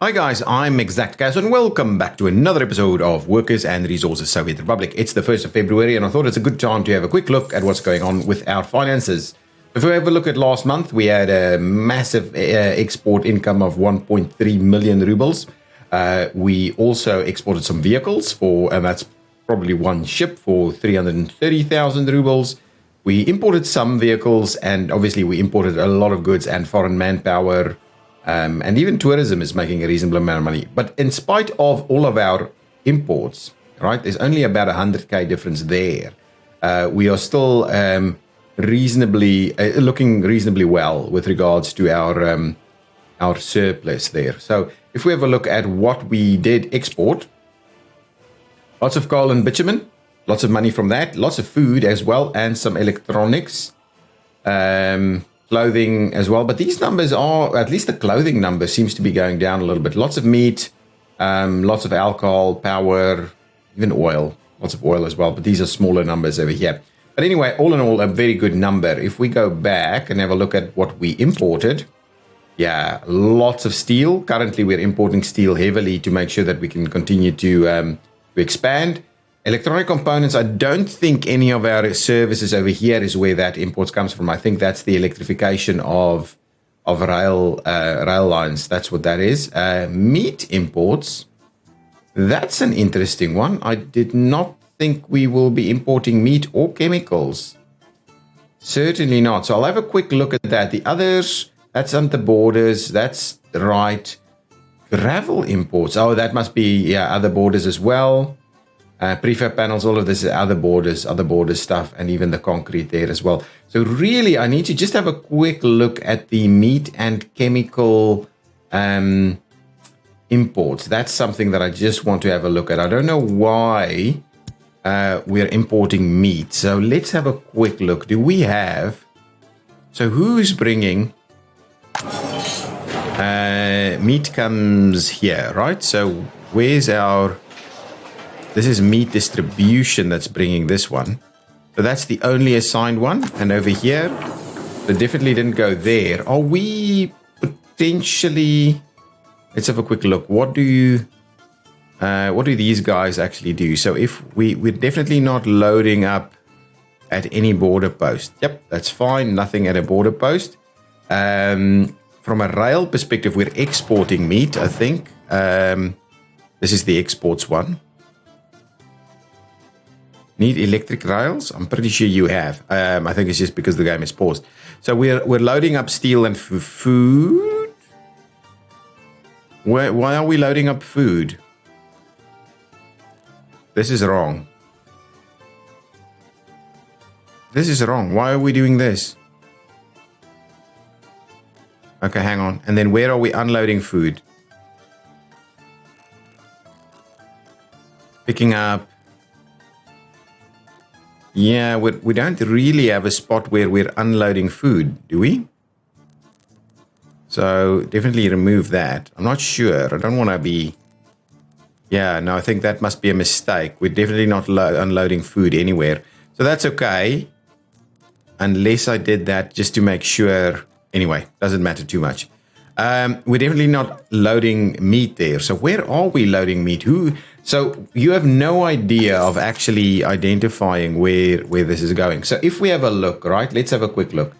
Hi guys, I'm ExactChaos and welcome back to another episode of Workers and Resources Soviet Republic. It's the 1st of February and I thought it's a good time to have a quick look at what's going on with our finances. If we have a look at last month, we had a massive export income of 1.3 million rubles. We also exported some vehicles and that's probably one ship for 330,000 rubles. We imported some vehicles and obviously we imported a lot of goods and foreign manpower. And even tourism is making a reasonable amount of money. But in spite of all of our imports, right, there's only about 100k difference there. We are still looking reasonably well with regards to our surplus there. So if we have a look at what we did export, lots of coal and bitumen, lots of money from that, lots of food as well, and some electronics. Clothing as well, but these numbers are, at least the clothing number seems to be going down a little bit. Lots of meat, lots of alcohol, power, even oil, lots of oil as well, but these are smaller numbers over here. But anyway, all in all, a very good number. If we go back and have a look at what we imported, yeah, lots of steel. Currently, we're importing steel heavily to make sure that we can continue to expand. Electronic components, I don't think any of our services over here is where that imports comes from. I think that's the electrification of rail lines. That's what that is. Meat imports, that's an interesting one. I did not think we will be importing meat or chemicals. Certainly not. So I'll have a quick look at that. The others, that's under borders. That's right. Gravel imports. Oh, that must be, yeah, other borders as well. Prefab panels, all of this is other borders stuff, and even the concrete there as well. So really, I need to just have a quick look at the meat and chemical imports. That's something that I just want to have a look at. I don't know why we're importing meat. So let's have a quick look. Do we have... So who's bringing... meat comes here, right? So where's our... This is meat distribution that's bringing this one. So that's the only assigned one. And over here, they definitely didn't go there. Are we potentially... Let's have a quick look. What do these guys actually do? So if we're definitely not loading up at any border post. Yep, that's fine. Nothing at a border post. From a rail perspective, we're exporting meat, I think. This is the exports one. Need electric rails? I'm pretty sure you have. I think it's just because the game is paused. So we're loading up steel and food. Why are we loading up food? This is wrong. This is wrong. Why are we doing this? Okay, hang on. And then where are we unloading food? Picking up. Yeah, we don't really have a spot where we're unloading food, do we? So definitely remove that. I'm not sure. I don't want to be... Yeah, no, I think that must be a mistake. We're definitely not unloading food anywhere. So that's okay. Unless I did that just to make sure... Anyway, doesn't matter too much. We're definitely not loading meat there. So where are we loading meat? So you have no idea of actually identifying where this is going. So if we have a look, right, let's have a quick look.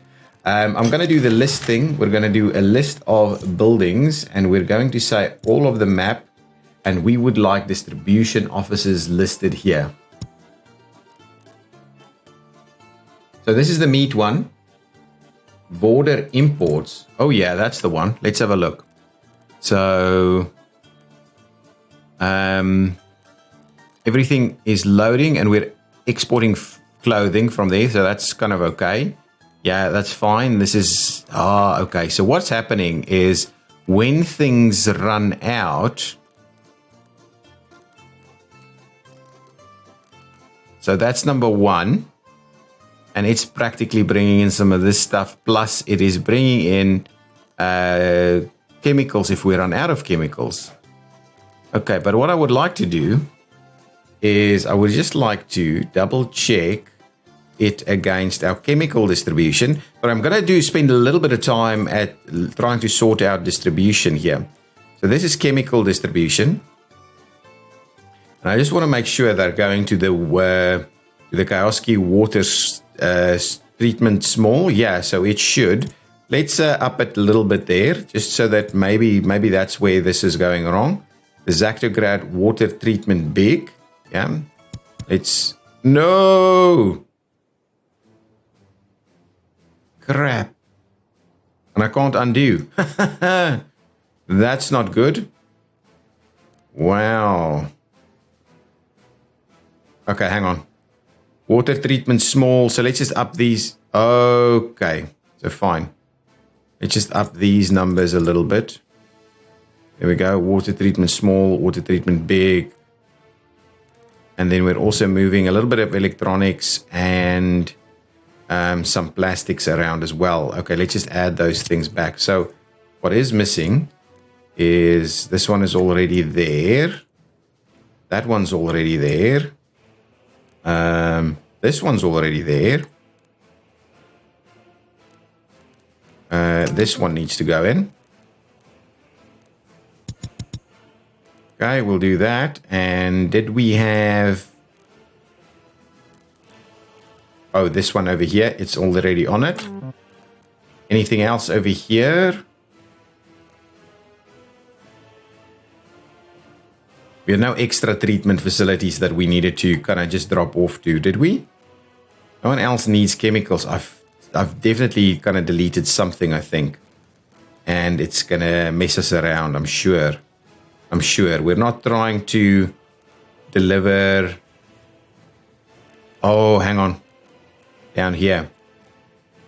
I'm going to do the list thing. We're going to do a list of buildings and we're going to say all of the map and we would like distribution offices listed here. So this is the meat one. Border imports. Oh yeah, that's the one. Let's have a look. So everything is loading and we're exporting clothing from there. So that's kind of okay. Yeah, that's fine. This is, okay. So what's happening is when things run out. So that's number one. And it's practically bringing in some of this stuff. Plus, it is bringing in chemicals if we run out of chemicals. Okay, but what I would like to do is I would just like to double check it against our chemical distribution. But I'm going to spend a little bit of time at trying to sort out distribution here. So this is chemical distribution. And I just want to make sure they're going to the Kioski water treatment small. Yeah, so it should. Let's up it a little bit there, just so that maybe that's where this is going wrong. The Zaktograd water treatment big. Yeah. No! Crap. And I can't undo. That's not good. Wow. Okay, hang on. Water treatment small. So let's just up these. Okay. So fine. Let's just up these numbers a little bit. There we go. Water treatment small, water treatment big. And then we're also moving a little bit of electronics and some plastics around as well. Okay, let's just add those things back. So what is missing is this one is already there. That one's already there. This one's already there. This one needs to go in. Okay, we'll do that. And did we have... Oh, this one over here. It's already on it. Anything else over here? We have no extra treatment facilities that we needed to kind of just drop off to, did we? No one else needs chemicals. I've definitely kind of deleted something, I think. And it's going to mess us around, I'm sure. We're not trying to deliver... Oh, hang on. Down here.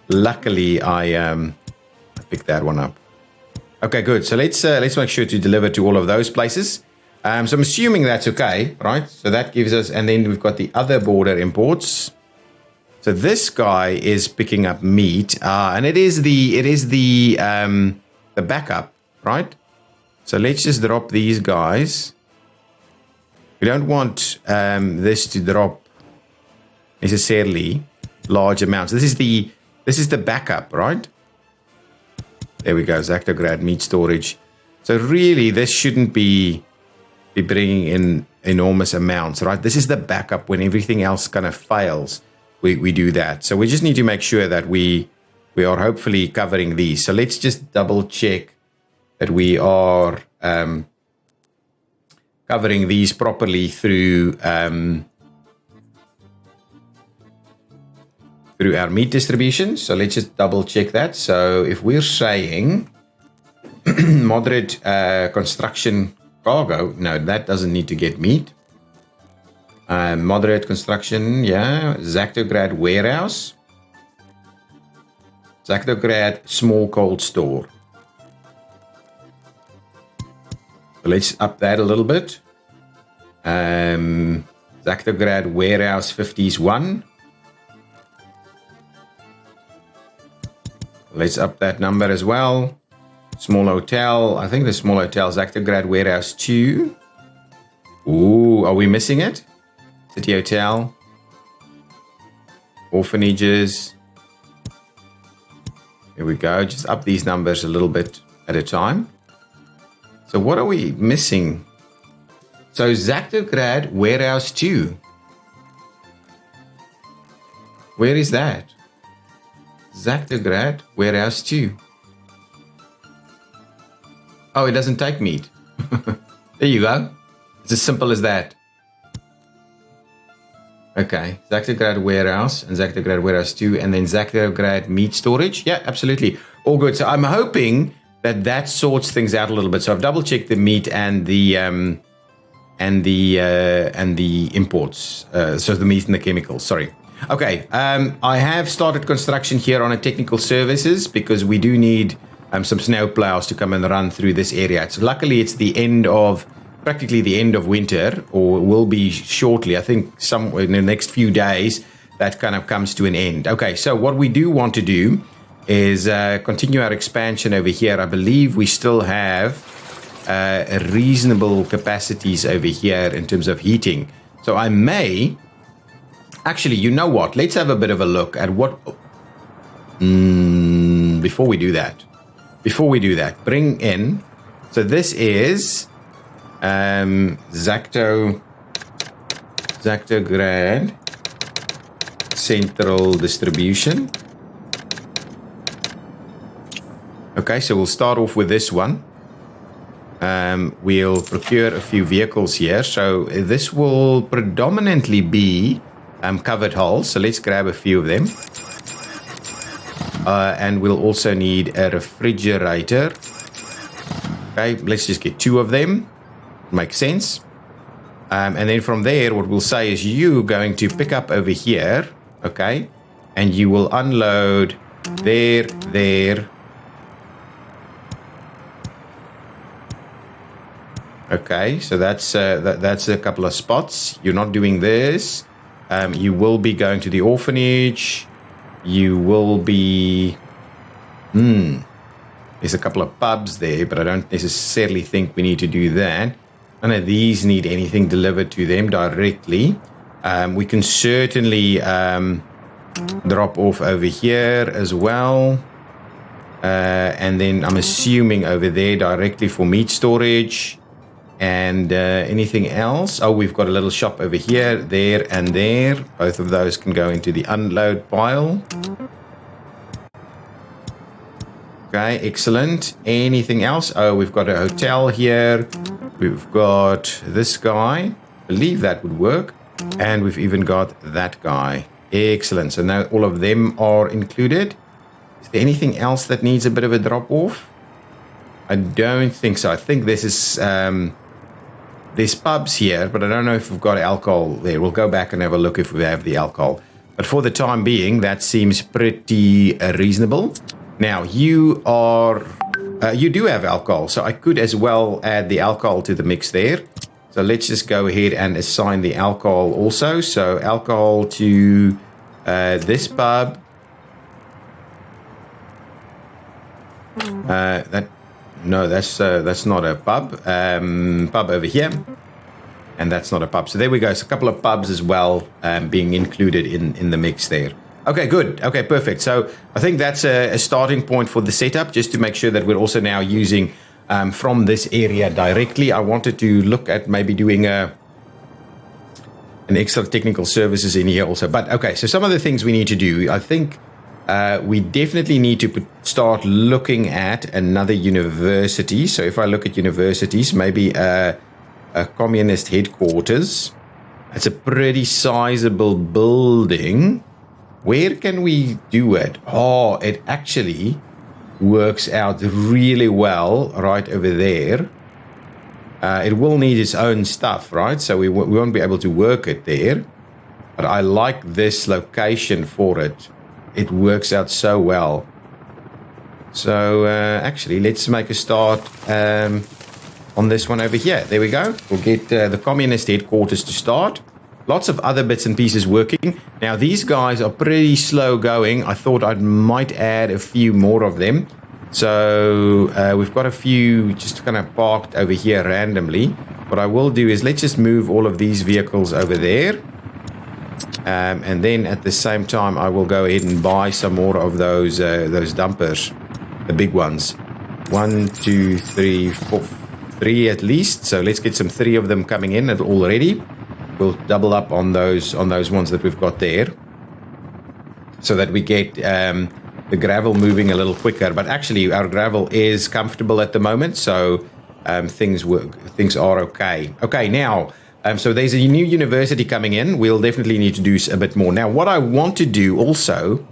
Luckily, I picked that one up. Okay, good. So let's make sure to deliver to all of those places. So I'm assuming that's okay, right? So that gives us... And then we've got the other border imports. So this guy is picking up meat, and it is the backup, right? So let's just drop these guys. We don't want this to drop necessarily large amounts. This is the backup, right? There we go. Zaktograd meat storage. So really, this shouldn't be bringing in enormous amounts, right? This is the backup when everything else kind of fails. We do that. So we just need to make sure that we are hopefully covering these. So let's just double check that we are covering these properly through our meat distribution. So let's just double check that. So if we're saying moderate construction cargo, no, that doesn't need to get meat. Moderate construction, yeah. Zaktograd warehouse. Zaktograd small cold store. So let's up that a little bit. Zaktograd warehouse 50s 1. Let's up that number as well. Small hotel. I think the small hotel Zaktograd warehouse 2. Ooh, are we missing it? City hotel, orphanages. Here we go. Just up these numbers a little bit at a time. So what are we missing? So Zaktograd warehouse 2. Where is that? Zaktograd warehouse 2. Oh, it doesn't take meat. There you go. It's as simple as that. Okay, Zaktograd warehouse and Zaktograd warehouse 2, and then Zaktograd meat storage. Yeah, absolutely, all good. So I'm hoping that sorts things out a little bit. So I've double checked the meat and the imports. So the meat and the chemicals. Sorry. Okay, I have started construction here on a technical services because we do need some snow plows to come and run through this area. So luckily, it's practically the end of winter, or will be shortly. I think in the next few days, that kind of comes to an end. Okay, so what we do want to do is continue our expansion over here. I believe we still have reasonable capacities over here in terms of heating. So I may... Actually, you know what? Let's have a bit of a look at what... Before we do that, bring in So this is Zaktograd central distribution. Okay, so we'll start off with this one. We'll procure a few vehicles here. So this will predominantly be covered hulls. So let's grab a few of them. And we'll also need a refrigerator. Okay, let's just get 2 of them. Makes sense. And then from there, what we'll say is you going to pick up over here. Okay, and you will unload there. Okay, so that's a couple of spots. You're not doing this. You will be going to the orphanage. You will be... There's a couple of pubs there, but I don't necessarily think we need to do that. None of these need anything delivered to them directly. We can certainly drop off over here as well. And then I'm assuming over there directly for meat storage. And anything else? Oh, we've got a little shop over here, there, and there. Both of those can go into the unload pile. Okay, excellent. Anything else? Oh, we've got a hotel here. We've got this guy. I believe that would work. And we've even got that guy. Excellent. So now all of them are included. Is there anything else that needs a bit of a drop-off? I don't think so. I think this is... there's pubs here, but I don't know if we've got alcohol there. We'll go back and have a look if we have the alcohol. But for the time being, that seems pretty reasonable. Now, you do have alcohol, so I could as well add the alcohol to the mix there. So let's just go ahead and assign the alcohol also. So alcohol to this pub. No, that's not a pub. Pub over here. And that's not a pub. So there we go. So a couple of pubs as well being included in the mix there. Okay, good. Okay, perfect. So I think that's a starting point for the setup, just to make sure that we're also now using from this area directly. I wanted to look at maybe doing an extra technical services in here also. But okay, so some of the things we need to do, I think we definitely need to start looking at another university. So if I look at universities, maybe a communist headquarters. It's a pretty sizable building. Where can we do it? Oh, it actually works out really well right over there. It will need its own stuff, right? So we won't be able to work it there. But I like this location for it. It works out so well. So actually, let's make a start on this one over here. There we go. We'll get the communist headquarters to start. Lots of other bits and pieces working. Now, these guys are pretty slow going. I thought I might add a few more of them. So we've got a few just kind of parked over here randomly. What I will do is let's just move all of these vehicles over there. And then at the same time, I will go ahead and buy some more of those dumpers, the big ones. 1, 2, 3, 4, 3 at least. So let's get some 3 of them coming in already. We'll double up on those ones that we've got there, so that we get the gravel moving a little quicker. But actually, our gravel is comfortable at the moment, so things are okay. Okay, now. So there's a new university coming in. We'll definitely need to do a bit more. Now, what I want to do also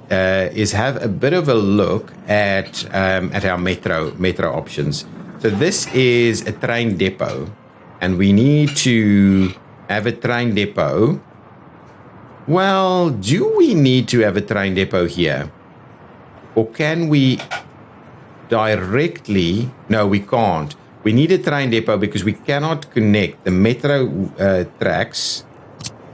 is have a bit of a look at our metro options. So this is a train depot, and we need to have a train depot. Well, do we need to have a train depot here? Or can we directly... No, we can't. We need a train depot because we cannot connect the metro tracks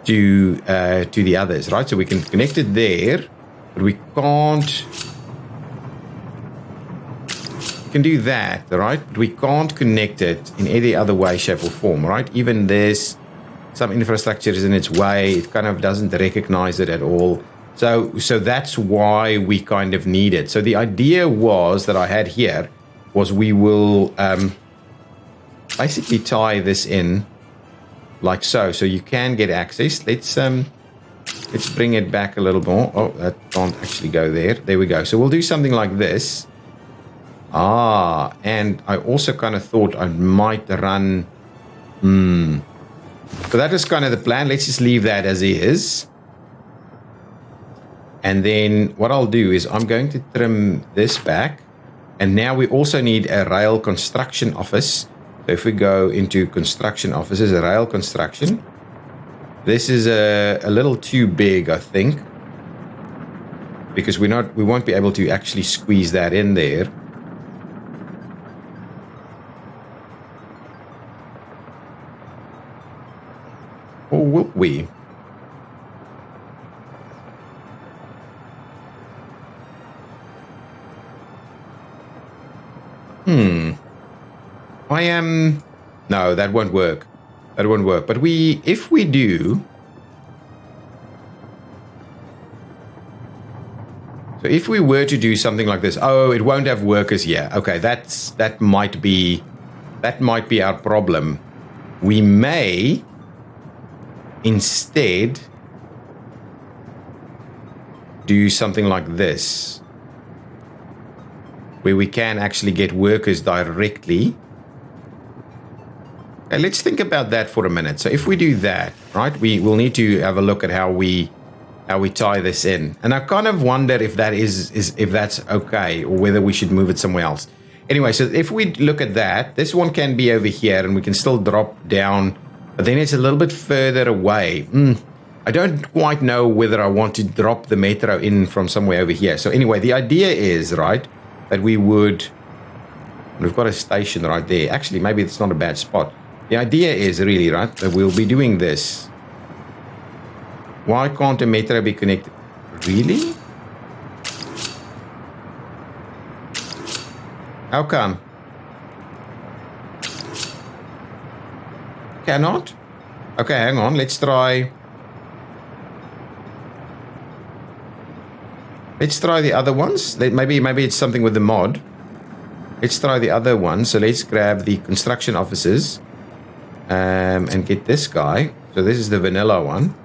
to the others, right? So we can connect it there, but we can't... We can do that, right? But we can't connect it in any other way, shape, or form, right? Even this, some infrastructure is in its way. It kind of doesn't recognize it at all. So that's why we kind of need it. So the idea was that I had here was we will basically tie this in like so. So you can get access. Let's bring it back a little more. Oh, that can't actually go there. There we go. So we'll do something like this. And I also kind of thought I might run. So that was kind of the plan. Let's just leave that as is. And then what I'll do is I'm going to trim this back. And now we also need a rail construction office. So if we go into construction offices, a rail construction. This is a little too big, I think. Because we won't be able to actually squeeze that in there. Or will we? I am... No, that won't work. That won't work. But if we do... So if we were to do something like this... Oh, it won't have workers here. Okay, that might be our problem. We may instead do something like this, where we can actually get workers directly. Okay, let's think about that for a minute. So if we do that, right, we will need to have a look at how we tie this in. And I kind of wonder if that if that's okay, or whether we should move it somewhere else. Anyway, so if we look at that, this one can be over here, and we can still drop down, but then it's a little bit further away. I don't quite know whether I want to drop the metro in from somewhere over here. So anyway, the idea is, right, that we've got a station right there. Actually, maybe it's not a bad spot. The idea is really, right, that we'll be doing this. Why can't a metro be connected? Really? How come? Cannot? Okay, hang on. Let's try the other ones. Maybe it's something with the mod. Let's try the other one. So let's grab the construction offices and get this guy. So this is the vanilla one.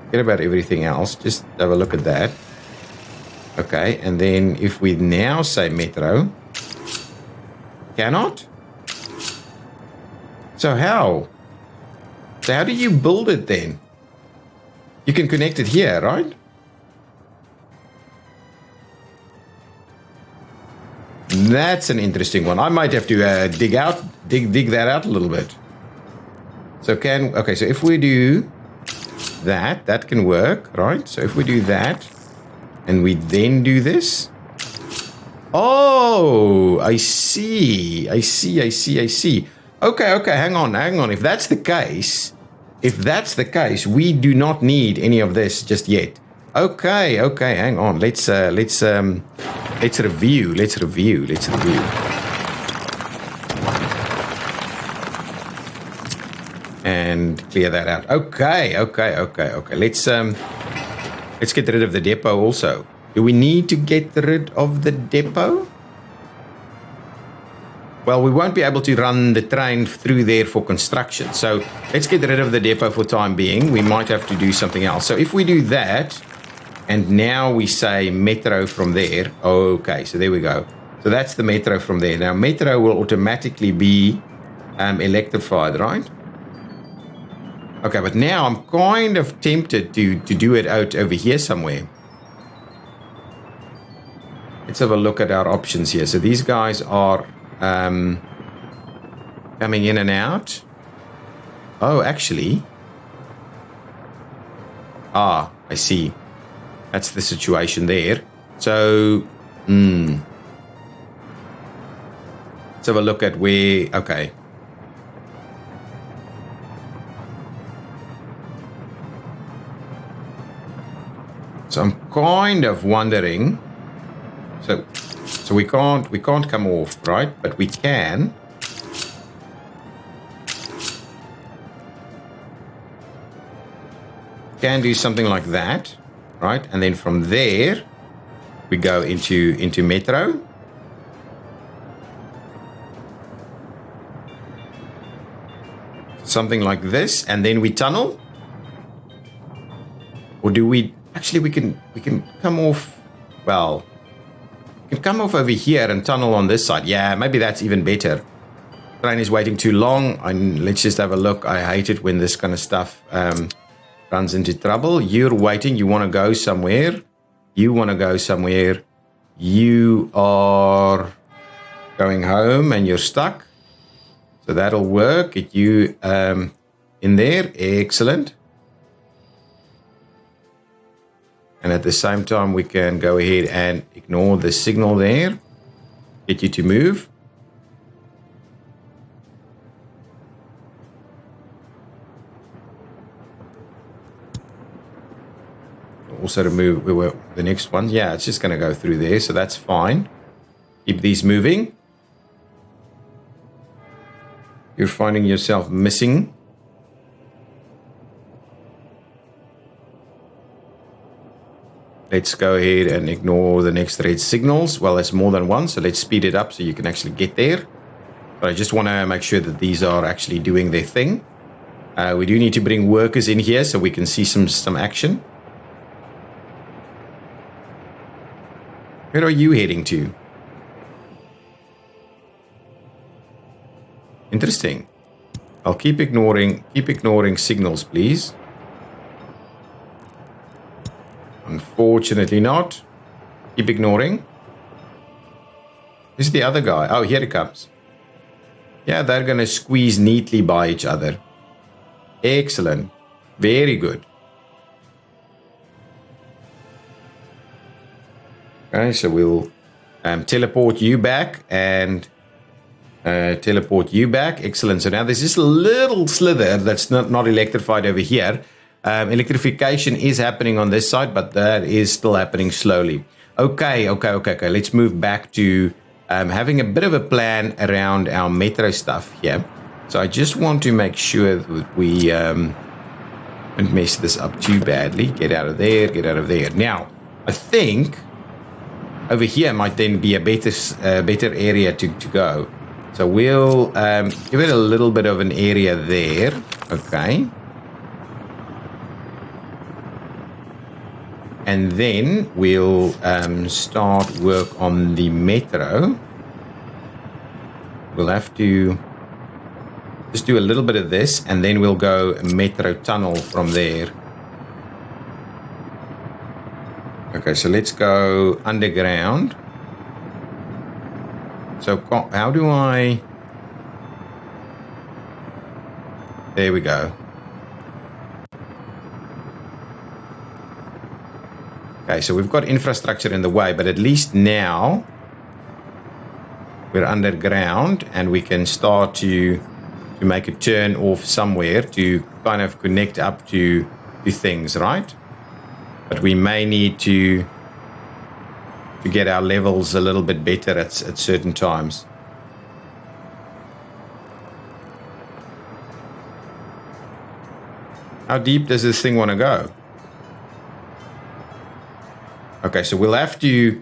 Forget about everything else. Just have a look at that. Okay, and then if we now say metro, cannot? So how? So how do you build it then? You can connect it here, right? That's an interesting one. I might have to dig that out a little bit. So okay, so if we do that can work, right? So if we do that, and we then do this. Oh, I see. Okay, hang on. If that's the case, we do not need any of this just yet. Okay, hang on. Let's review. And clear that out. Okay. Let's get rid of the depot also. Do we need to get rid of the depot? Well, we won't be able to run the train through there for construction. So let's get rid of the depot for time being. We might have to do something else. So if we do that, and now we say metro from there. Okay, so there we go. So that's the metro from there. Now, metro will automatically be electrified, right? Okay, but now I'm kind of tempted to do it out over here somewhere. Let's have a look at our options here. So these guys are coming in and out. Oh, actually. I see. That's the situation there. So, let's have a look at where... Okay. So I'm kind of wondering... So we can't come off, right? But we can do something like that, right? And then from there we go into metro. something like this, and then we tunnel? Or do we... Actually, we can come off... Well, we can come off over here and tunnel on this side. Yeah, maybe that's even better. Train is waiting too long. Let's just have a look. I hate it when this kind of stuff runs into trouble. You're waiting. You want to go somewhere. You want to go somewhere. You are going home and you're stuck. So that'll work. Get you in there. Excellent. And at the same time, we can go ahead and ignore the signal there. Get you to move. Also remove the next one. Yeah, it's just going to go through there, so that's fine. Keep these moving. You're finding yourself missing. Let's go ahead and ignore the next red signals. Well, there's more than one, so let's speed it up so you can actually get there. But I just want to make sure that these are actually doing their thing. We do need to bring workers in here so we can see some action. Where are you heading to? Interesting. I'll keep ignoring signals, please. Unfortunately not. Keep ignoring. Who's the other guy? Oh, here it comes. Yeah, they're going to squeeze neatly by each other. Excellent. Very good. Okay, so we'll teleport you back and teleport you back. Excellent. So now there's this little slither that's not electrified over here. Electrification is happening on this side, but that is still happening slowly. Okay. Let's move back to having a bit of a plan around our metro stuff here. So I just want to make sure that we don't mess this up too badly. Get out of there, get out of there. Now, I think over here might then be a better area to go. So we'll give it a little bit of an area there. Okay. And then we'll start work on the metro. We'll have to just do a little bit of this, and then we'll go metro tunnel from there. Okay, so let's go underground. So how do I... There we go. Okay, so we've got infrastructure in the way, but at least now we're underground and we can start to make a turn off somewhere to kind of connect up to things, right? But we may need to get our levels a little bit better at certain times. How deep does this thing want to go? Okay, so we'll have to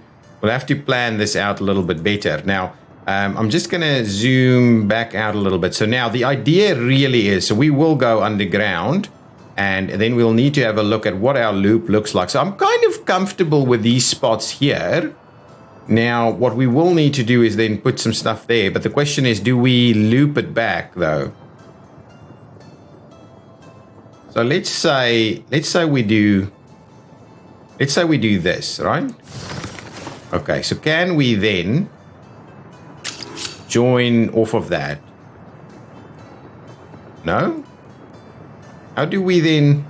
plan this out a little bit better. Now, I'm just going to zoom back out a little bit. So now the idea really is, so we will go underground, and then we'll need to have a look at what our loop looks like. So I'm kind of comfortable with these spots here. Now, what we will need to do is then put some stuff there. But the question is, do we loop it back, though? So let's say we do this, right? Okay, so can we then join off of that? No? How do we then...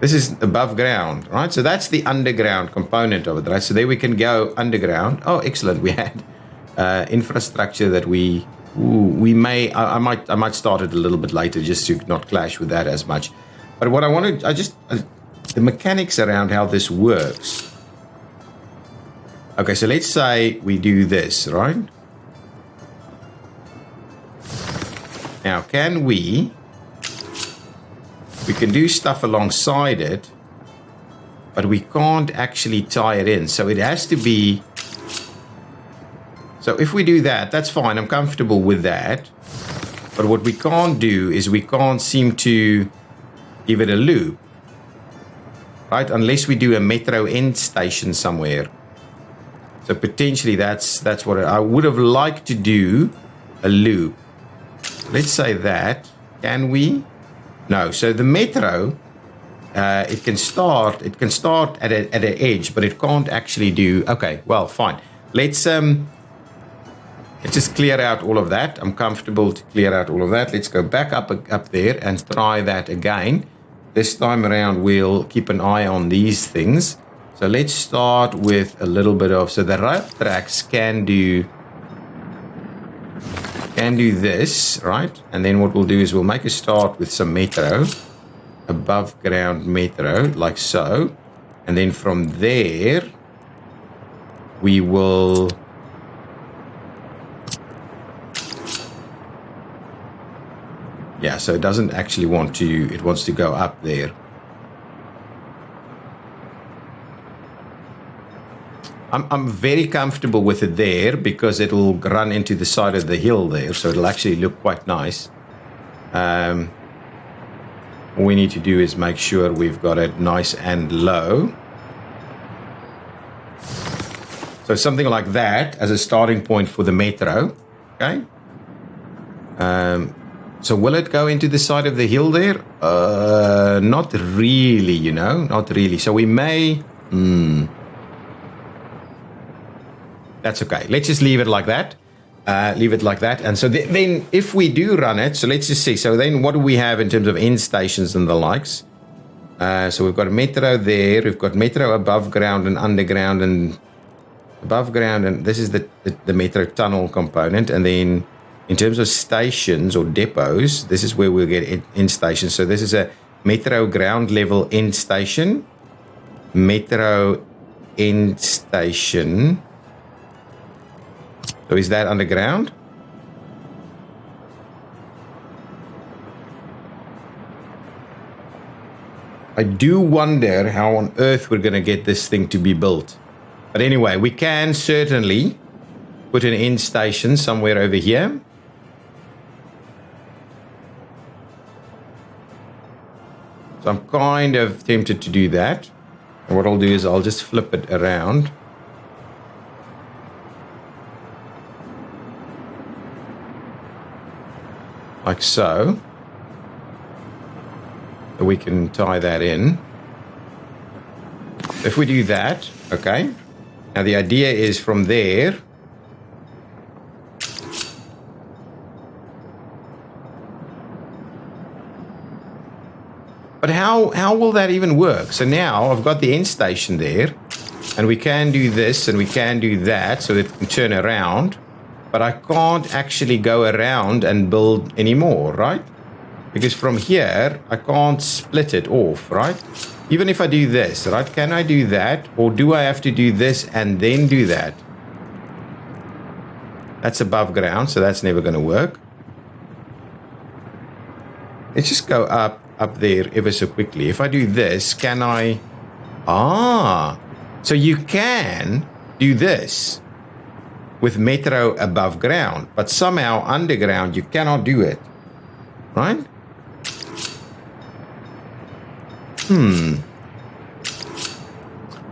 This is above ground, right? So that's the underground component of it, right? So there we can go underground. Oh, excellent. We had infrastructure that we may... I might start it a little bit later just to not clash with that as much. But what I wanted... the mechanics around how this works. Okay, so let's say we do this, right? Now, can we can do stuff alongside it, but we can't actually tie it in. So it has to be So if we do that, that's fine. I'm comfortable with that. But what we can't do is we can't seem to give it a loop, right? Unless we do a metro end station somewhere. So potentially that's what I would have liked to do, a loop. Let's say that. Can we? No. So the metro, it can start at an edge, but it can't actually do. Okay, well, fine. Let's just clear out all of that. I'm comfortable to clear out all of that. Let's go back up there and try that again. This time around, we'll keep an eye on these things. So let's start with a little bit of, so the rail tracks can do this, right? And then what we'll do is we'll make a start with some metro, above ground metro, like so. And then from there, we will so it doesn't actually want to, it wants to go up there. I'm very comfortable with it there because it'll run into the side of the hill there, so it'll actually look quite nice. All we need to do is make sure we've got it nice and low. So something like that as a starting point for the metro, okay? So will it go into the side of the hill there? Not really, you know, not really. So we may... That's okay. Let's just leave it like that. And so then if we do run it, so let's just see. So then what do we have in terms of end stations and the likes? So we've got a metro there. We've got metro above ground and underground and above ground. And this is the metro tunnel component. And then in terms of stations or depots, this is where we'll get end stations. So this is a metro ground level end station. Metro end station. So is that underground? I do wonder how on earth we're going to get this thing to be built. But anyway, we can certainly put an end station somewhere over here. So I'm kind of tempted to do that. And what I'll do is I'll just flip it around. Like so. So we can tie that in. If we do that, okay. Now the idea is from there. But how will that even work? So now I've got the end station there. And we can do this and we can do that so that it can turn around. But I can't actually go around and build anymore, right? Because from here, I can't split it off, right? Even if I do this, right? Can I do that? Or do I have to do this and then do that? That's above ground, so that's never going to work. Let's just go up there ever so quickly. If I do this, can I... so you can do this with metro above ground, but somehow underground you cannot do it, right?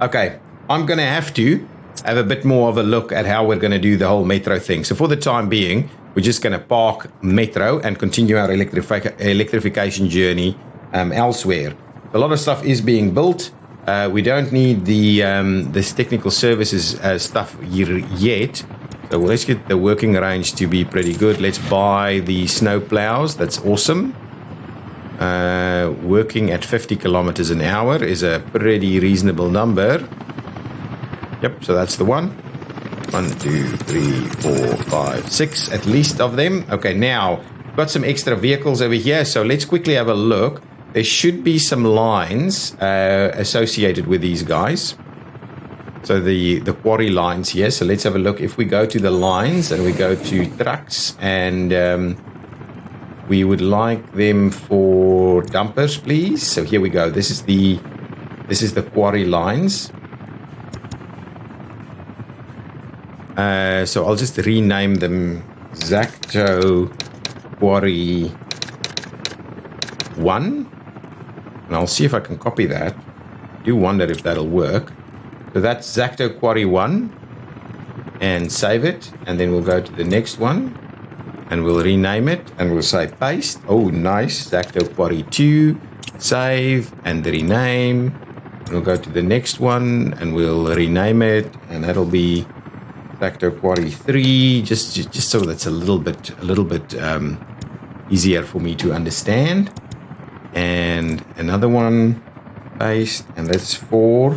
Okay, I'm gonna have to have a bit more of a look at how we're gonna do the whole metro thing. So for the time being, we're just gonna park metro and continue our electrification journey elsewhere. A lot of stuff is being built. We don't need this technical services stuff here yet. So let's get the working range to be pretty good. Let's buy the snow plows. That's awesome. Working at 50 kilometers an hour is a pretty reasonable number. Yep, so that's the one. 1, 2, 3, 4, 5, 6 at least of them. Okay, now we've got some extra vehicles over here. So let's quickly have a look. There should be some lines associated with these guys. So the quarry lines here. So let's have a look. If we go to the lines and we go to trucks and we would like them for dumpers, please. So here we go. This is the quarry lines. So I'll just rename them Zaktograd 1. And I'll see if I can copy that. I do wonder if that'll work. So that's Zaktograd 1. And save it. And then we'll go to the next one. And we'll rename it. And we'll say paste. Oh, nice. Zaktograd 2. Save. And rename. And we'll go to the next one. And we'll rename it. And that'll be Zaktograd 3. Just so that's a little bit easier for me to understand. And another one, paste, and that's 4,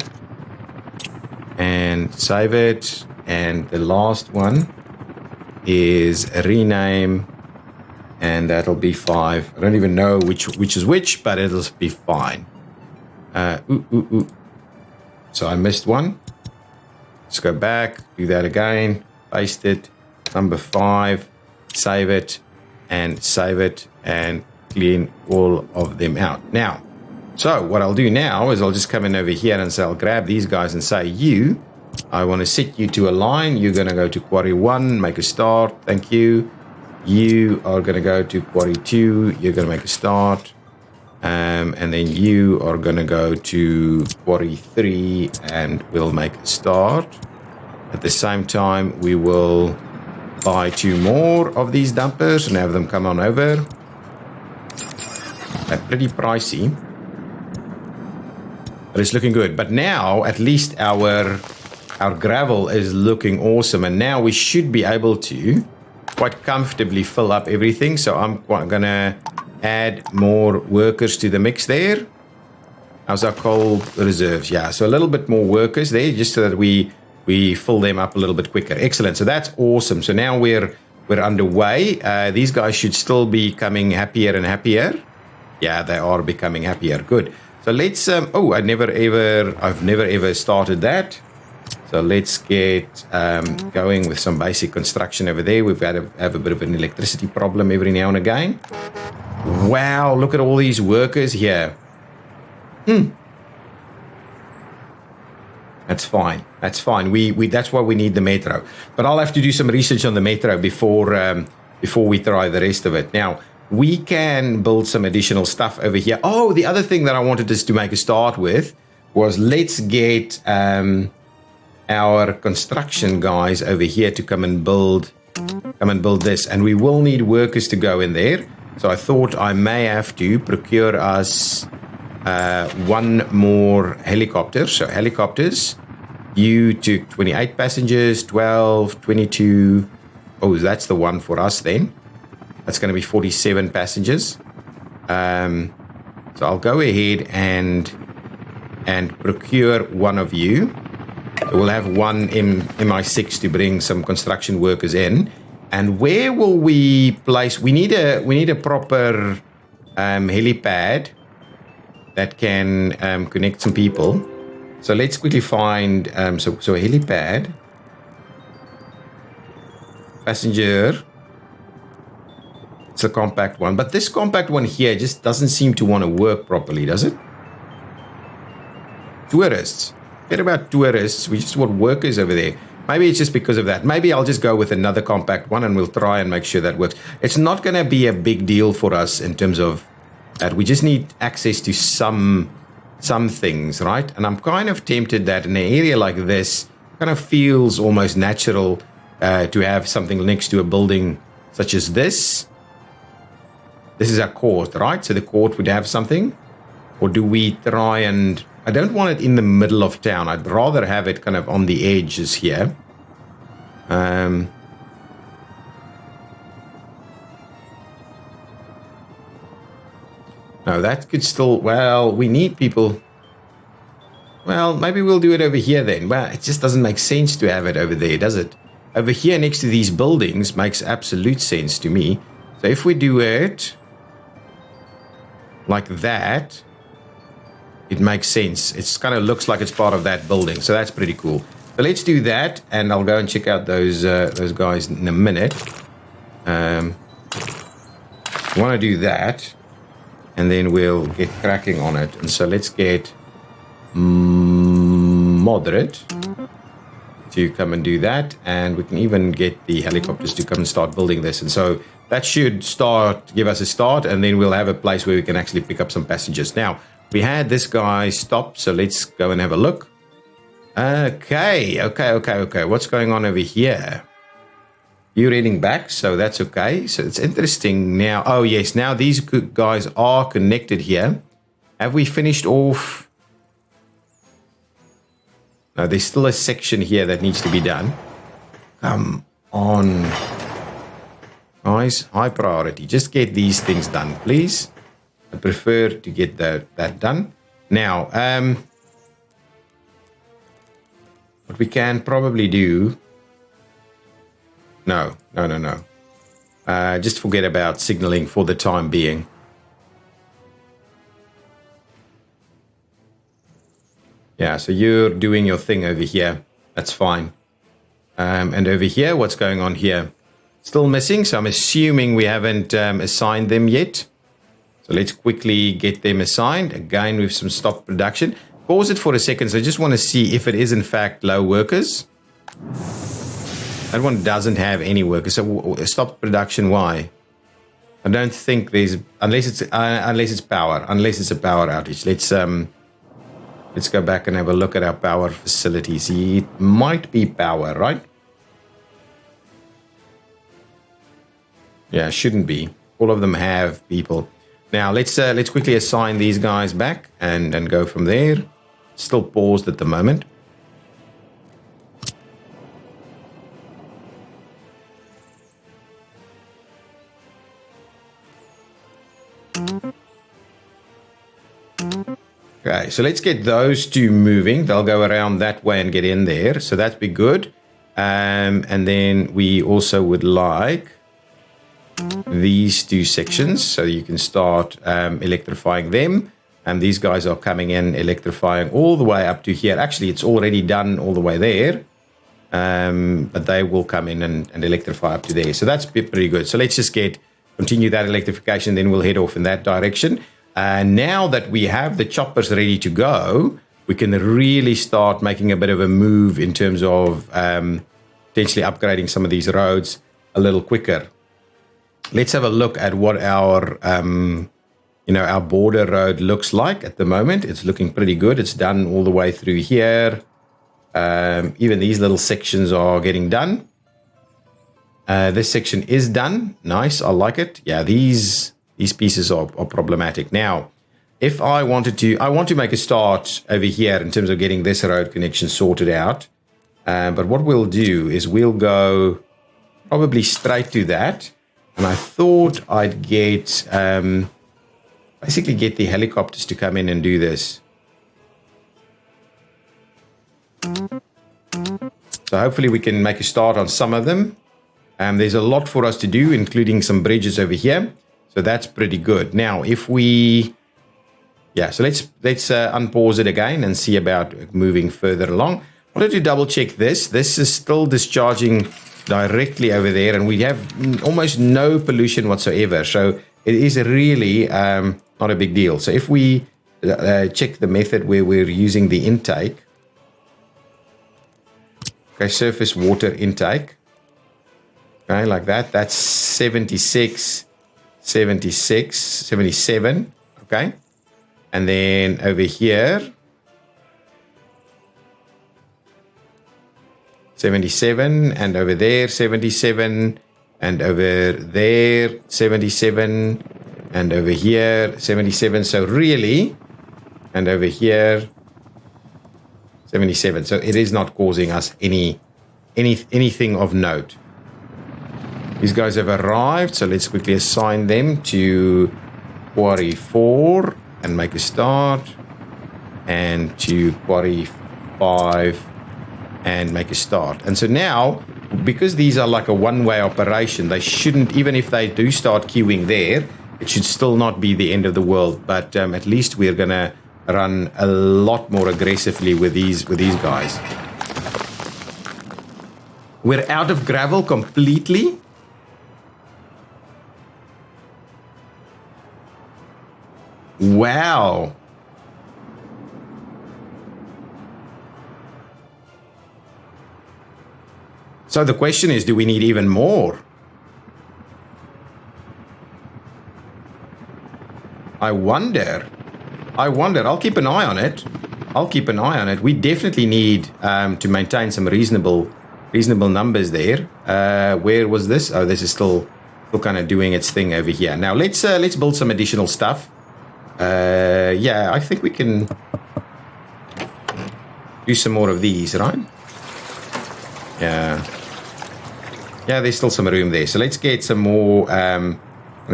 and save it. And the last one is rename, and that'll be 5. I don't even know which is which, but it'll be fine. So I missed one. Let's go back, do that again, paste it, number 5, save it, and clean all of them out. Now, so what I'll do now is I'll just come in over here and say I'll grab these guys and say, I want to set you to a line. You're going to go to quarry 1, make a start. Thank you. You are going to go to quarry 2. You're going to make a start. And then you are going to go to quarry 3 and we'll make a start. At the same time, we will buy 2 more of these dumpers and have them come on over. They're pretty pricey, but it's looking good. But now at least our gravel is looking awesome, and now we should be able to quite comfortably fill up everything. So I'm gonna add more workers to the mix there. How's our coal reserves? Yeah, so a little bit more workers there, just so that we fill them up a little bit quicker. Excellent. So that's awesome. So now we're underway. These guys should still be becoming happier and happier. Yeah, they are becoming happier. Good. So let's. I've never ever started that. So let's get going with some basic construction over there. We've got to have a bit of an electricity problem every now and again. Wow! Look at all these workers here. That's fine. That's fine. That's why we need the metro. But I'll have to do some research on the metro before we try the rest of it. Now, we can build some additional stuff over here. Oh, the other thing that I wanted us to make a start with was let's get our construction guys over here to come and build this. And we will need workers to go in there. So I thought I may have to procure us 1 more helicopter. So helicopters, you took 28 passengers, 12, 22. Oh, that's the one for us then. That's going to be 47 passengers. So I'll go ahead and procure 1 of you. We'll have 1 MI6 to bring some construction workers in. And where will we place? We need a proper helipad that can connect some people. So let's quickly find so a helipad, passenger. It's a compact one, but this compact one here just doesn't seem to want to work properly, does it? Tourists. Forget about tourists. We just want workers over there. Maybe it's just because of that. Maybe I'll just go with another compact one and we'll try and make sure that works. It's not going to be a big deal for us in terms of that. We just need access to some things, right? And I'm kind of tempted that in an area like this, it kind of feels almost natural to have something next to a building such as this. This is our court, right? So the court would have something. Or do we try and... I don't want it in the middle of town. I'd rather have it kind of on the edges here. No, that could still... Well, we need people... Well, maybe we'll do it over here then. Well, it just doesn't make sense to have it over there, does it? Over here next to these buildings makes absolute sense to me. So if we do it like that, it makes sense. It kind of looks like it's part of that building. So that's pretty cool. So let's do that, and I'll go and check out those guys in a minute. I want to do that, and then we'll get cracking on it. And so let's get moderate to come and do that. And we can even get the helicopters to come and start building this. And so that should give us a start, and then we'll have a place where we can actually pick up some passengers. Now, we had this guy stop, so let's go and have a look. Okay. What's going on over here? You're heading back, so that's okay. So it's interesting now. Oh, yes, now these guys are connected here. Have we finished off? No, there's still a section here that needs to be done. Come on. Guys, high priority. Just get these things done, please. I prefer to get that done. Now, what we can probably do... No. Just forget about signaling for the time being. Yeah, so you're doing your thing over here. That's fine. And over here, what's going on here? Still missing, so I'm assuming we haven't assigned them yet. So let's quickly get them assigned. Again, with some stop production. Pause it for a second, so I just want to see if it is in fact low workers. That one doesn't have any workers, so stop production, why? I don't think there's, unless it's power, unless it's a power outage. Let's go back and have a look at our power facilities. It might be power, right? Yeah, shouldn't be. All of them have people. Now let's quickly assign these guys back and go from there. Still paused at the moment. Okay, so let's get those two moving. They'll go around that way and get in there. So that'd be good. And then we also would like these two sections, so you can start electrifying them. And these guys are coming in, electrifying all the way up to here. Actually, it's already done all the way there. But they will come in and electrify up to there. So that's pretty good. So let's just continue that electrification, then we'll head off in that direction. And now that we have the choppers ready to go, we can really start making a bit of a move in terms of potentially upgrading some of these roads a little quicker. Let's have a look at what our border road looks like at the moment. It's looking pretty good. It's done all the way through here. Even these little sections are getting done. This section is done. Nice, I like it. Yeah, these pieces are problematic. Now, if I want to make a start over here in terms of getting this road connection sorted out. But what we'll do is we'll go probably straight to that. And I thought I'd basically get the helicopters to come in and do this. So hopefully we can make a start on some of them. There's a lot for us to do, including some bridges over here. So that's pretty good. Now, if we... Yeah, so let's unpause it again and see about moving further along. I wanted to double check this. This is still discharging directly over there, and we have almost no pollution whatsoever. So it is really not a big deal. So if we check the method where we're using the intake, okay, surface water intake, okay, like that, that's 76, 76, 77, okay. And then over here, 77, and over there, 77, and over there, 77, and over here, 77. So really, and over here, 77. So it is not causing us anything of note. These guys have arrived, so let's quickly assign them to Quarry 4 and make a start, and to Quarry 5 and make a start. And so now, because these are like a one-way operation, they shouldn't, even if they do start queuing there, it should still not be the end of the world. But at least we're gonna run a lot more aggressively with these guys. We're out of gravel completely. Wow. So the question is, do we need even more? I wonder. I'll keep an eye on it. We definitely need to maintain some reasonable numbers there. Where was this? Oh, this is still kind of doing its thing over here. Now let's build some additional stuff. Yeah, I think we can do some more of these, right? Yeah, there's still some room there. So let's get some more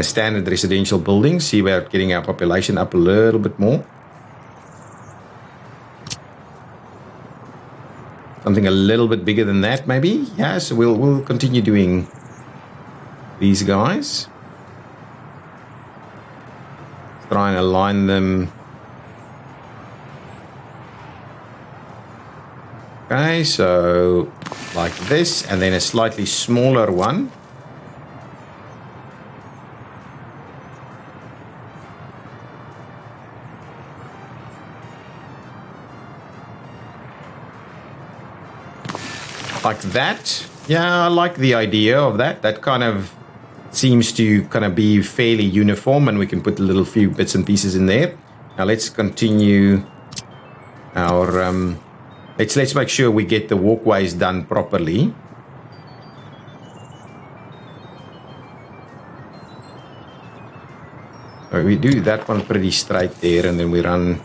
standard residential buildings. See about getting our population up a little bit more. Something a little bit bigger than that, maybe. Yeah, so we'll continue doing these guys. Try and align them. Okay, so like this, and then a slightly smaller one. Like that. Yeah, I like the idea of that. That kind of seems to kind of be fairly uniform, and we can put a little few bits and pieces in there. Now let's continue our let's make sure we get the walkways done properly. So we do that one pretty straight there, and then we run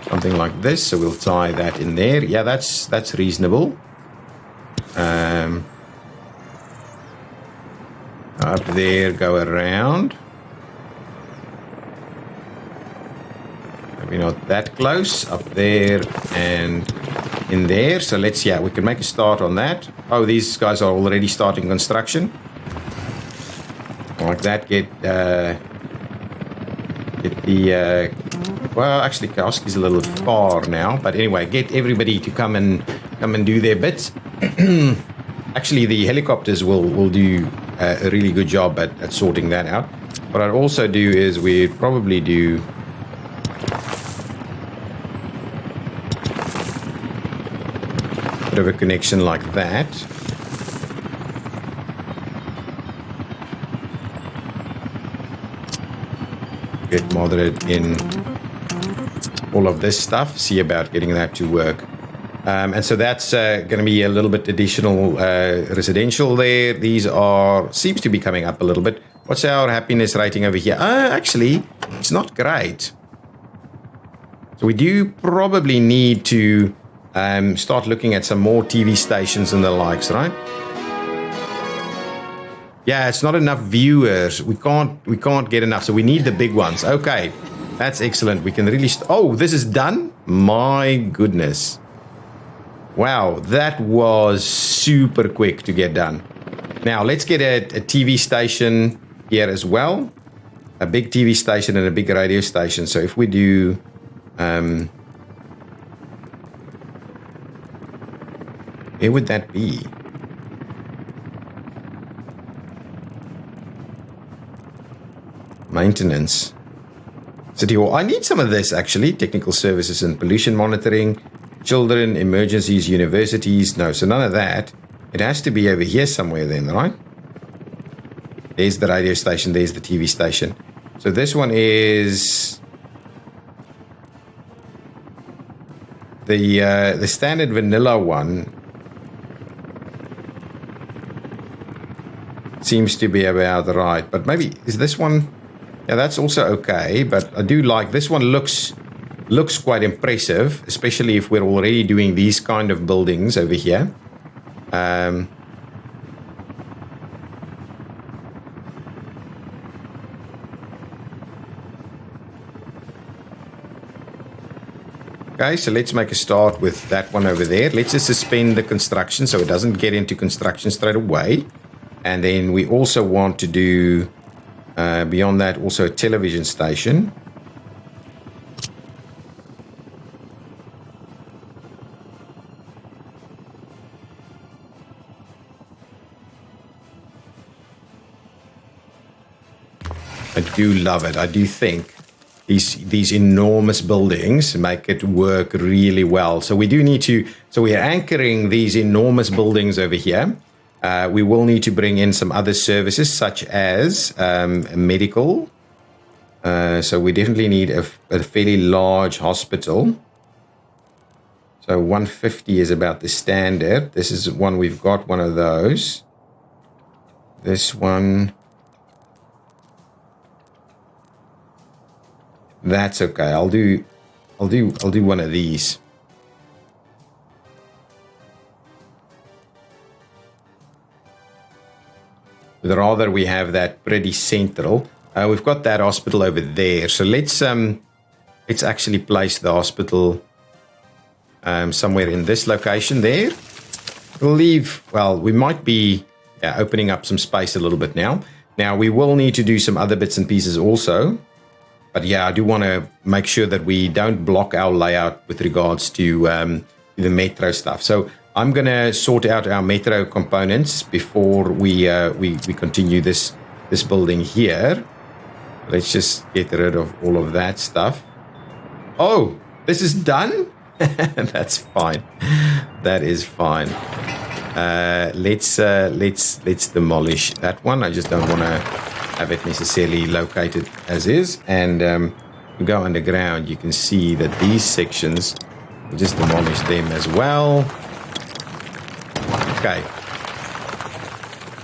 something like this. So we'll tie that in there. Yeah, that's reasonable. Up there, go around. Maybe not that close. Up there and in there. So let's, we can make a start on that. Oh, these guys are already starting construction. Like that, get the, well, actually, Kowski's a little far now. But anyway, get everybody to come and do their bits. Actually, the helicopters will do a really good job at sorting that out. What I'd also do is we'd probably do a bit of a connection like that. Get moderate in all of this stuff. See about getting that to work. And so that's going to be a little bit additional residential there. These seems to be coming up a little bit. What's our happiness rating over here? Actually, it's not great. So we do probably need to start looking at some more TV stations and the likes, right? Yeah, it's not enough viewers. We can't get enough. So we need the big ones. Okay, that's excellent. We can really. Oh, this is done. My goodness. Wow, that was super quick to get done. Now, let's get a TV station here as well. A big TV station and a big radio station. So if we do... where would that be? Maintenance. City Hall. I need some of this, actually. Technical services and pollution monitoring. Children, emergencies, universities. No, so none of that. It has to be over here somewhere then, right? There's the radio station. There's the TV station. So this one is the standard vanilla one. Seems to be about right. But maybe, is this one? Yeah, that's also okay. But I do like, this one looks quite impressive, especially if we're already doing these kind of buildings over here. Okay, so let's make a start with that one over there. Let's just suspend the construction so it doesn't get into construction straight away. And then we also want to do, beyond that, also a television station. I do love it. I do think these enormous buildings make it work really well. So we do need to, so we are anchoring these enormous buildings over here. We will need to bring in some other services such as medical. So we definitely need a fairly large hospital. So 150 is about the standard. This is one, we've got one of those. This one. That's okay. I'll do one of these. But rather we have that pretty central. We've got that hospital over there. So let's actually place the hospital somewhere in this location there. We'll leave, well, we might be opening up some space a little bit now. Now we will need to do some other bits and pieces also. But yeah, I do want to make sure that we don't block our layout with regards to the metro stuff. So I'm going to sort out our metro components before we continue this building here. Let's just get rid of all of that stuff. Oh, this is done? That's fine. That is fine. Let's demolish that one. I just don't want to have it necessarily located as is. And we go underground, you can see that these sections, we'll just demolish them as well. Okay.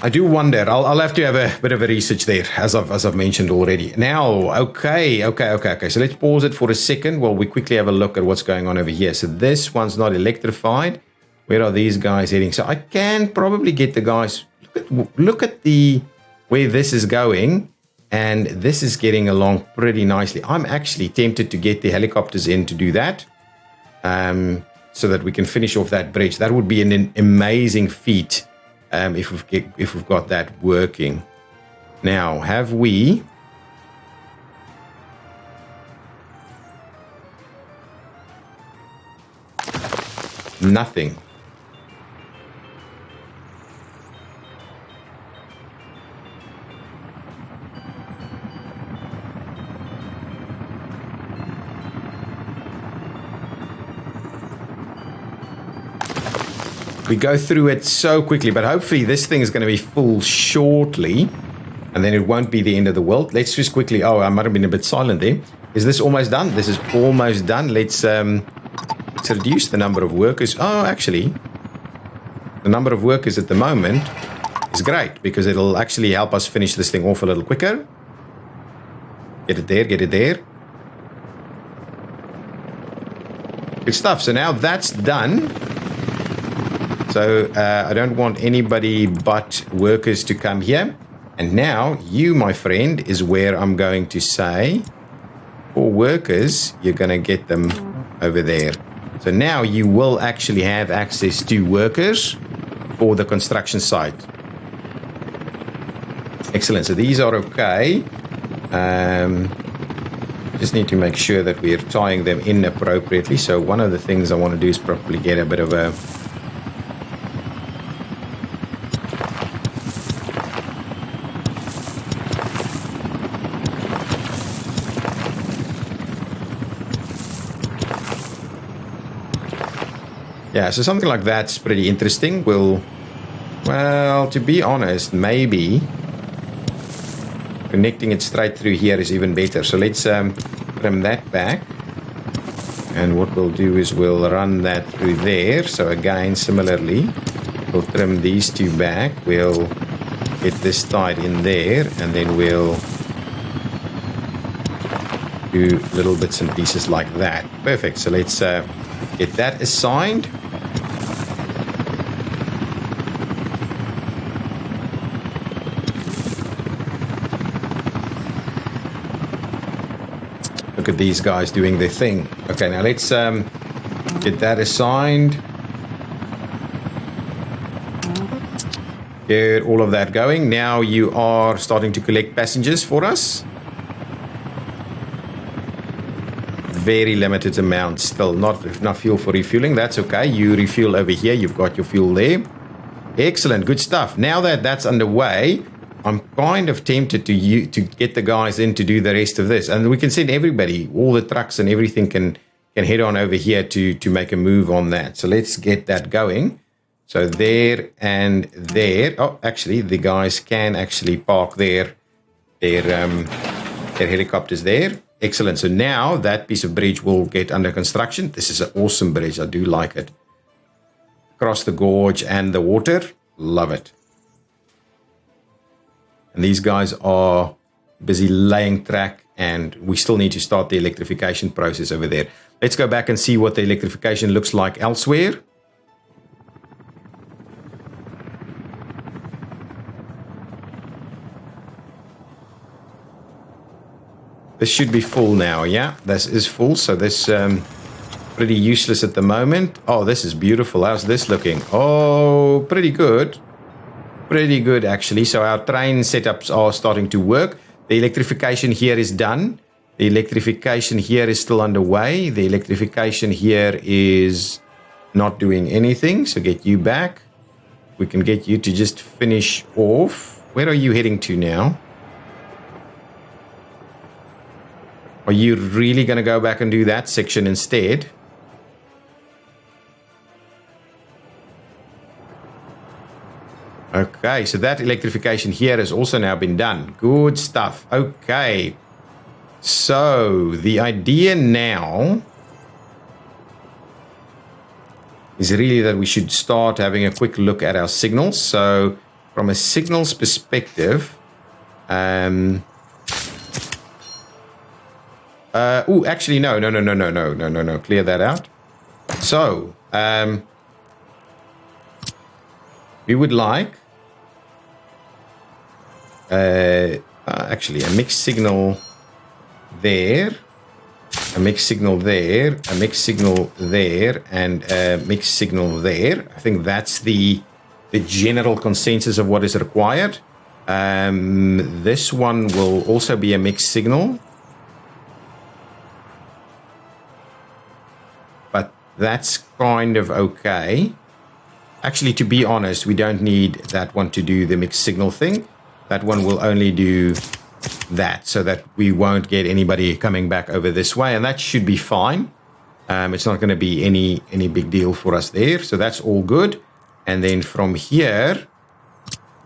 I do wonder, I'll have to have a bit of a research there, as I've mentioned already. Now, okay. So let's pause it for a second while we quickly have a look at what's going on over here. So this one's not electrified. Where are these guys heading? So I can probably get the guys, look at where this is going, and this is getting along pretty nicely. I'm actually tempted to get the helicopters in to do that, so that we can finish off that bridge. That would be an amazing feat. If we've got that working. Now, have we? Nothing. We go through it so quickly, but hopefully this thing is going to be full shortly, and then it won't be the end of the world. Let's just quickly, oh, I might have been a bit silent there. Is this almost done? This is almost done. Let's reduce the number of workers. Oh, actually, the number of workers at the moment is great, because it'll actually help us finish this thing off a little quicker. Get it there, get it there. Good stuff. So now that's done. So I don't want anybody but workers to come here. And now you, my friend, is where I'm going to say, for workers, you're going to get them over there. So now you will actually have access to workers for the construction site. Excellent. So these are okay. Just need to make sure that we're tying them in appropriately. So one of the things I want to do is probably get a bit of a yeah, so something like that's pretty interesting. Well, to be honest, maybe connecting it straight through here is even better. So let's trim that back. And what we'll do is we'll run that through there. So again, similarly, we'll trim these two back. We'll get this tied in there, and then we'll do little bits and pieces like that. Perfect. So let's get that assigned. Look at these guys doing their thing. Okay, now let's get that assigned. Get all of that going. Now you are starting to collect passengers for us. Very limited amount still. Not enough fuel for refueling. That's okay. You refuel over here. You've got your fuel there. Excellent. Good stuff. Now that that's underway, I'm kind of tempted to get the guys in to do the rest of this, and we can send everybody, all the trucks and everything can head on over here to make a move on that. So let's get that going. So there and there. Oh, actually, the guys can actually park their helicopters there. Excellent. So now that piece of bridge will get under construction. This is an awesome bridge. I do like it. Across the gorge and the water. Love it. And these guys are busy laying track, and we still need to start the electrification process over there. Let's go back and see what the electrification looks like elsewhere. This should be full now, yeah? This is full, so this pretty useless at the moment. Oh, this is beautiful. How's this looking? Oh, pretty good. Pretty good, actually. So our train setups are starting to work. The electrification here is done. The electrification here is still underway. The electrification here is not doing anything. So get you back. We can get you to just finish off. Where are you heading to now? Are you really going to go back and do that section instead? Okay, so that electrification here has also now been done. Good stuff. Okay. So the idea now is really that we should start having a quick look at our signals. So from a signals perspective, actually, no. Clear that out. So, we would like, actually, a mixed signal there, a mixed signal there, a mixed signal there, and a mixed signal there. I think that's the general consensus of what is required. This one will also be a mixed signal. But that's kind of okay. Actually, to be honest, we don't need that one to do the mixed signal thing. That one will only do that, so that we won't get anybody coming back over this way, and that should be fine. It's not going to be any big deal for us there, so that's all good. And then from here,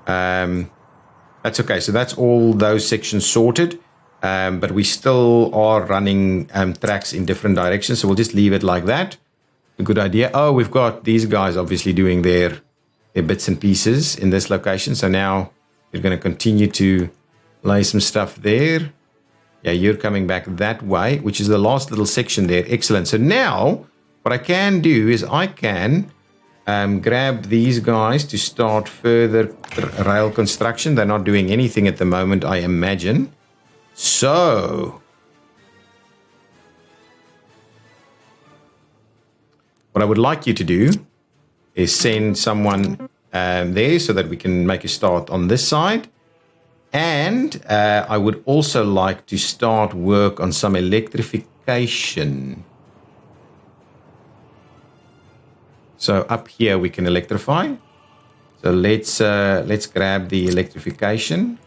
that's okay. So that's all those sections sorted, but we still are running tracks in different directions, so we'll just leave it like that. A good idea. Oh, we've got these guys obviously doing their bits and pieces in this location. So now you're going to continue to lay some stuff there. Yeah, you're coming back that way, which is the last little section there. Excellent. So now what I can do is I can grab these guys to start further rail construction. They're not doing anything at the moment, I imagine. So what I would like you to do is send someone there so that we can make a start on this side. And I would also like to start work on some electrification. So up here we can electrify. So let's grab the electrification.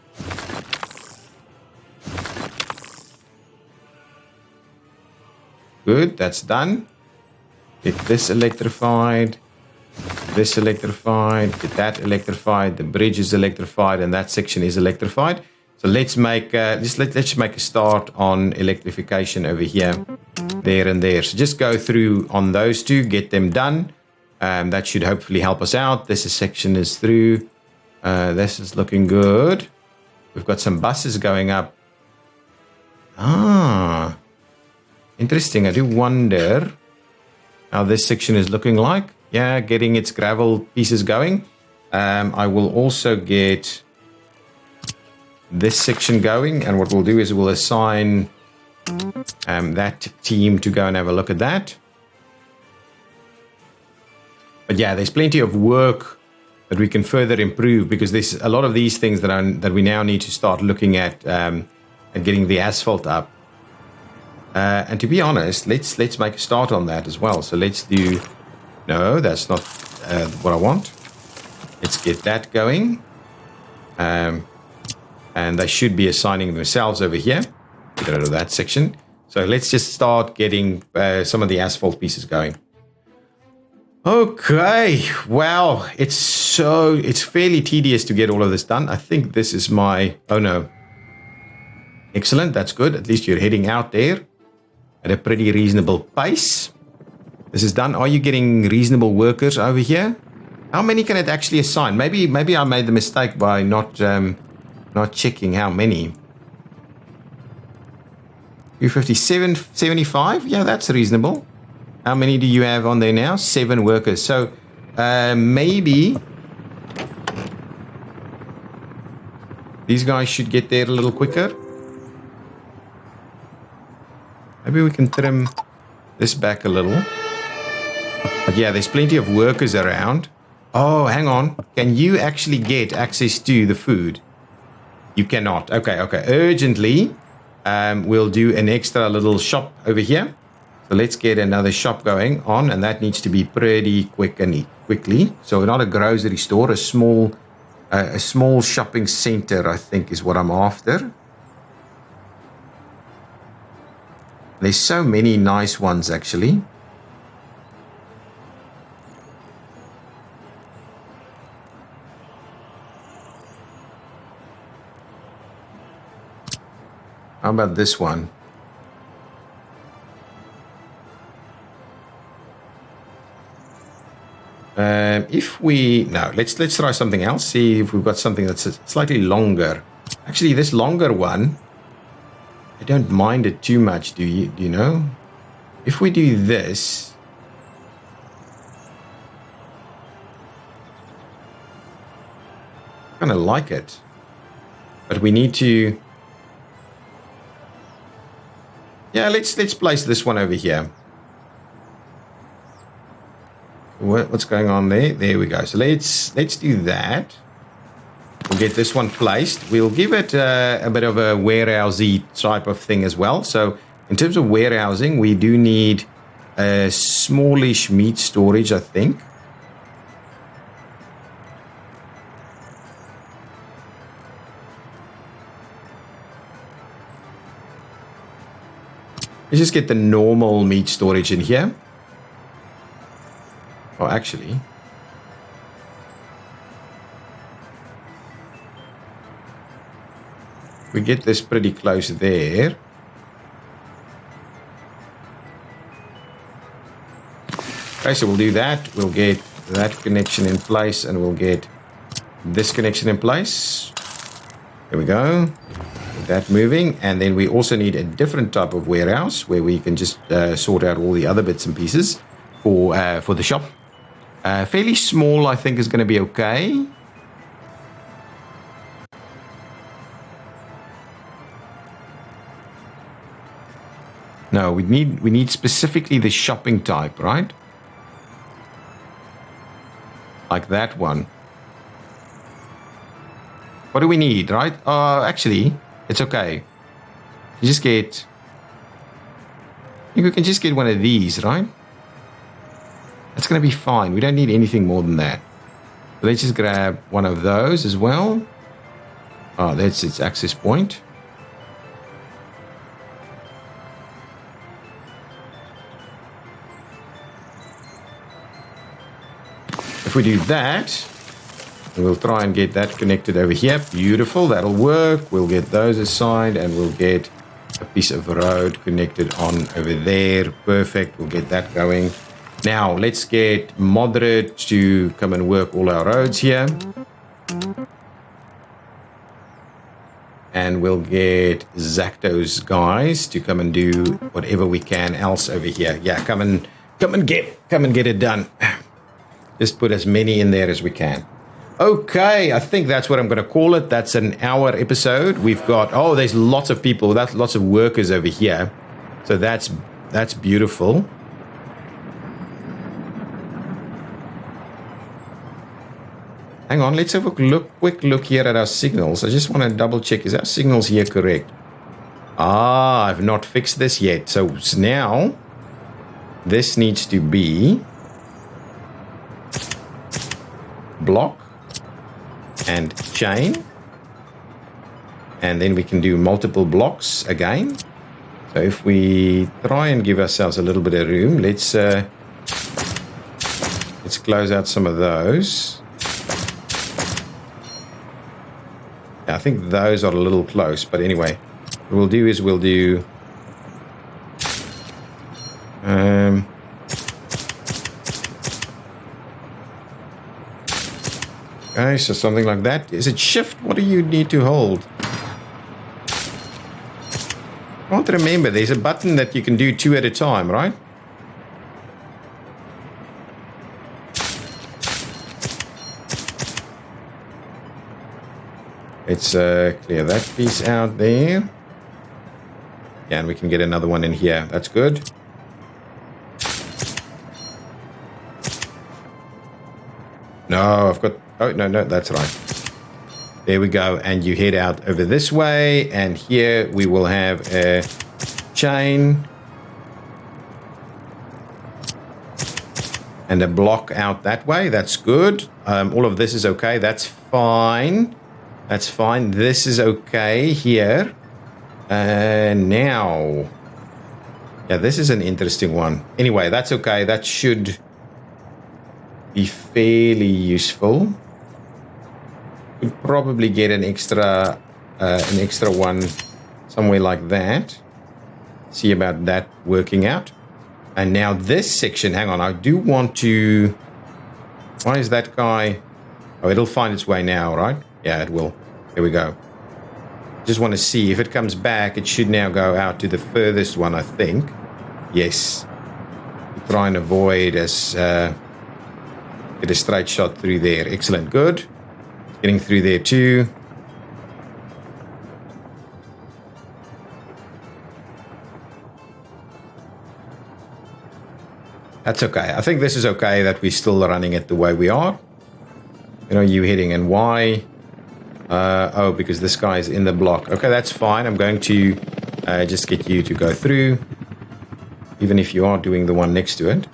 Good, that's done. Get this electrified, get that electrified, the bridge is electrified, and that section is electrified. So let's make let's make a start on electrification over here, there and there. So just go through on those two, get them done. That should hopefully help us out. This section is through. This is looking good. We've got some buses going up. Ah, interesting. I do wonder how this section is looking like. Yeah, getting its gravel pieces going. I will also get this section going, and what we'll do is we'll assign that team to go and have a look at that. But yeah, there's plenty of work that we can further improve, because there's a lot of these things that we now need to start looking at and getting the asphalt up. And to be honest, let's make a start on that as well. So let's do... No, that's not what I want. Let's get that going. And they should be assigning themselves over here. Get rid of that section. So let's just start getting some of the asphalt pieces going. Okay, wow, it's fairly tedious to get all of this done. I think this is my, oh no. Excellent, that's good. At least you're heading out there at a pretty reasonable pace. This is done. Are you getting reasonable workers over here? How many can it actually assign? Maybe I made the mistake by not checking how many. 257, 75? Yeah, that's reasonable. How many do you have on there now? 7 workers. So maybe these guys should get there a little quicker. Maybe we can trim this back a little. But yeah, there's plenty of workers around. Oh, hang on. Can you actually get access to the food? You cannot. Okay. Urgently, we'll do an extra little shop over here. So let's get another shop going on, and that needs to be pretty quickly. So not a grocery store, a small shopping center, I think, is what I'm after. There's so many nice ones, actually. How about this one? Let's try something else. See if we've got something that's slightly longer. Actually, this longer one, I don't mind it too much. Do you know? If we do this, I kind of like it, but we need to. Yeah, let's place this one over here. What's going on there? There we go. So let's do that. We'll get this one placed. We'll give it a bit of a warehousey type of thing as well. So in terms of warehousing, we do need a smallish meat storage, I think. Let's just get the normal meat storage in here. Oh, actually, we get this pretty close there. Okay, so we'll do that. We'll get that connection in place, and we'll get this connection in place. There we go. Get that moving. And then we also need a different type of warehouse where we can just sort out all the other bits and pieces for the shop. Fairly small, I think, is going to be okay. No, we need specifically the shopping type, right? Like that one. What do we need, right? Actually, it's okay. You just get. I think we can just get one of these, right? That's going to be fine. We don't need anything more than that. So let's just grab one of those as well. Oh, that's its access point. If we do that, we'll try and get that connected over here. Beautiful. That'll work. We'll get those assigned, and we'll get a piece of road connected on over there. Perfect. We'll get that going. Now, let's get Moderate to come and work all our roads here. And we'll get Zacto's guys to come and do whatever we can else over here. Yeah, come and get it done. Just put as many in there as we can. Okay, I think that's what I'm going to call it. That's an hour episode. We've got, there's lots of people. That's lots of workers over here. So that's beautiful. Hang on, let's have a quick look here at our signals. I just want to double check. Is our signals here correct? I've not fixed this yet. So now this needs to be block and chain. And then we can do multiple blocks again. So if we try and give ourselves a little bit of room, let's close out some of those. I think those are a little close, but anyway, what we'll do is we'll do okay, so something like that. Is it shift? What do you need to hold? I can't remember. There's a button that you can do 2 at a time, right? Let's clear that piece out there. Yeah, and we can get another one in here. That's good. No, I've got... Oh, no, that's right. There we go. And you head out over this way. And here we will have a chain. And a block out that way. That's good. All of this is okay. That's fine. That's fine. This is okay here. Now. Yeah, this is an interesting one. Anyway, that's okay. That should be fairly useful. Could probably get an extra one somewhere like that. See about that working out. And now this section, hang on, I do want to... Why is that guy... Oh, it'll find its way now, right? Yeah, it will. There we go. Just want to see if it comes back. It should now go out to the furthest one, I think. Yes. Try and avoid as... get a straight shot through there. Excellent. Good. Getting through there too. That's okay. I think this is okay that we're still running it the way we are. You know, you heading and why? Oh, because this guy is in the block. Okay, that's fine. I'm going to just get you to go through. Even if you are doing the one next to it.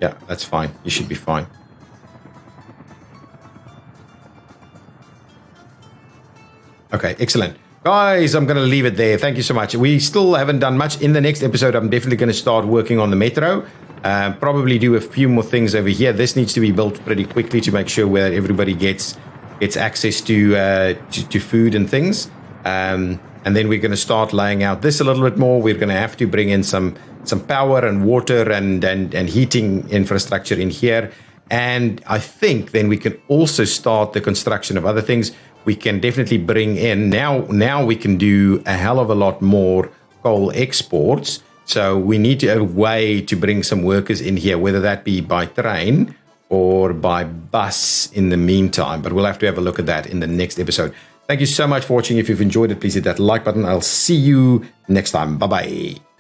Yeah, that's fine. You should be fine. Okay, excellent. Guys, I'm going to leave it there. Thank you so much. We still haven't done much. In the next episode, I'm definitely going to start working on the metro. Probably do a few more things over here. This needs to be built pretty quickly to make sure that everybody gets access to food and things. And then we're going to start laying out this a little bit more. We're going to have to bring in some power and water and heating infrastructure in here. And I think then we can also start the construction of other things. We can definitely bring in, now we can do a hell of a lot more coal exports. So we need to have a way to bring some workers in here, whether that be by train or by bus in the meantime. But we'll have to have a look at that in the next episode. Thank you so much for watching. If you've enjoyed it, please hit that like button. I'll see you next time. Bye-bye.